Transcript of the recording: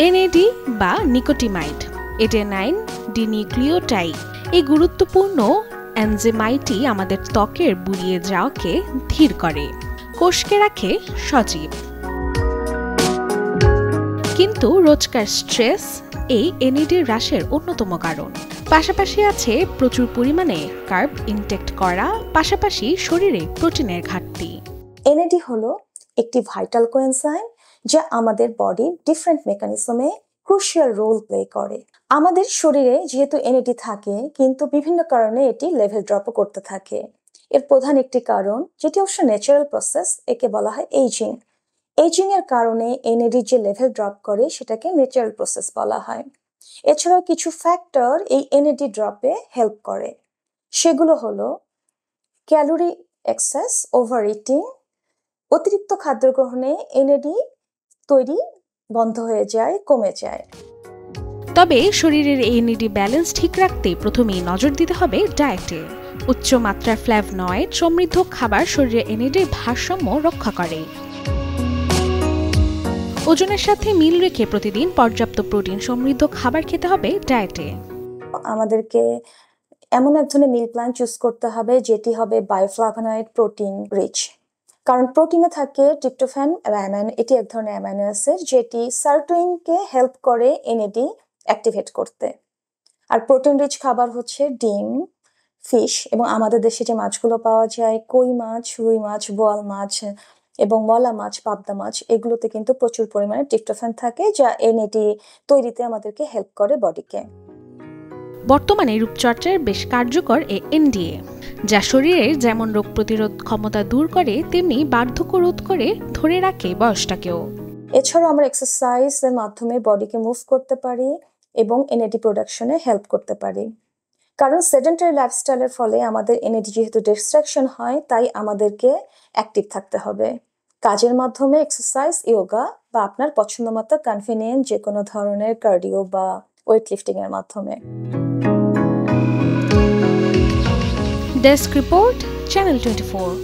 NAD বা নিকোটিমাইড adenine ডিনিউক্লিওটাইড এই গুরুত্বপূর্ণ এনজাইমটি আমাদের ত্বকের বুড়িয়ে যাওয়াকে ধীর করে, কোষকে রাখে সজীব। কিন্তু রোজকার স্ট্রেস এই এনএডি হ্রাসের অন্যতম কারণ। পাশাপাশি আছে প্রচুর পরিমাণে কার্ব ইনটেক করা, পাশাপাশি শরীরে প্রোটিনের ঘাটতি। এনএডি হলো একটি ভাইটাল কোএনজাইম যা আমাদের বডির ডিফারেন্ট মেকানিজমে ক্রুশিয়াল রোল প্লে করে। আমাদের শরীরে যেহেতু এনএডি থাকে, কিন্তু বিভিন্ন কারণে এটি লেভেল ড্রপও করতে থাকে। এর প্রধান একটি কারণ, যেটি অবশ্য ন্যাচারাল প্রসেস, একে বলা হয় এইজিং। এইজিং এর কারণে এনএডি যে লেভেল ড্রপ করে সেটাকে ন্যাচারাল প্রসেস বলা হয়। এছাড়াও কিছু ফ্যাক্টর এই এনএডি ড্রপে হেল্প করে। সেগুলো হলো ক্যালোরি এক্সেস, ওভার ইটিং, অতিরিক্ত খাদ্য গ্রহণে এনএডি তৈরি বন্ধ হয়ে যায়, কমে যায়। তবে শরীরের এনএডি ব্যালেন্স ঠিক রাখতে প্রথমেই নজর দিতে হবে ডায়েটে। উচ্চ মাত্রার ফ্ল্যাভনয়েড সমৃদ্ধ খাবার শরীরে এনএডির ভারসাম্য রক্ষা করে। ওজনের সাথে মিল রেখে প্রতিদিন পর্যাপ্ত প্রোটিন সমৃদ্ধ খাবার খেতে হবে ডায়েটে। আমাদেরকে এমন এক ধরনের মিল প্ল্যান চুজ করতে হবে যেটি হবে বায়োফ্লাভোনয়েড প্রোটিন রিচ। কারণ প্রোটিনে থাকে ট্রিপ্টোফ্যান, এটি এক ধরনের অ্যামাইনো অ্যাসিড যেটি সার্টোইনকে হেল্প করে এনএডি অ্যাক্টিভেট করতে। আর প্রোটিন রিচ খাবার হচ্ছে ডিম, ফিশ এবং আমাদের দেশে যে মাছগুলো পাওয়া যায়, কই মাছ, রুই মাছ, বোয়াল মাছ এবং মলা মাছ, পাবদা মাছ, এগুলোতে কিন্তু প্রচুর পরিমাণে ট্রিপ্টোফ্যান থাকে যা এনএডি তৈরিতে আমাদেরকে হেল্প করে বডিকে। বর্তমানে রূপচর্চার বেশ কার্যকর এই এনডিএ, যা শরীরের যেমন রোগ প্রতিরোধ ক্ষমতা দূর করে, তেমনি বার্ধক্য রোধ করে ধরে রাখে বয়সটাকেও। এছাড়াও আমরা এক্সারসাইজের মাধ্যমে বডিকে মুভ করতে পারি এবং এনএডি প্রোডাকশনে হেল্প করতে পারি। কারণ সেডেন্টারি লাইফস্টাইলের ফলে আমাদের এনএডি যেহেতু ডিস্ট্রাকশন হয়, তাই আমাদেরকে অ্যাক্টিভ থাকতে হবে। কাজের মাধ্যমে এক্সারসাইজ, ইয়োগা বা আপনার পছন্দ মতো কনভিনিয়েন্ট যে কোনো ধরনের কার্ডিও বা ওয়েট লিফটিং এর মাধ্যমে। Desk report, channel 24।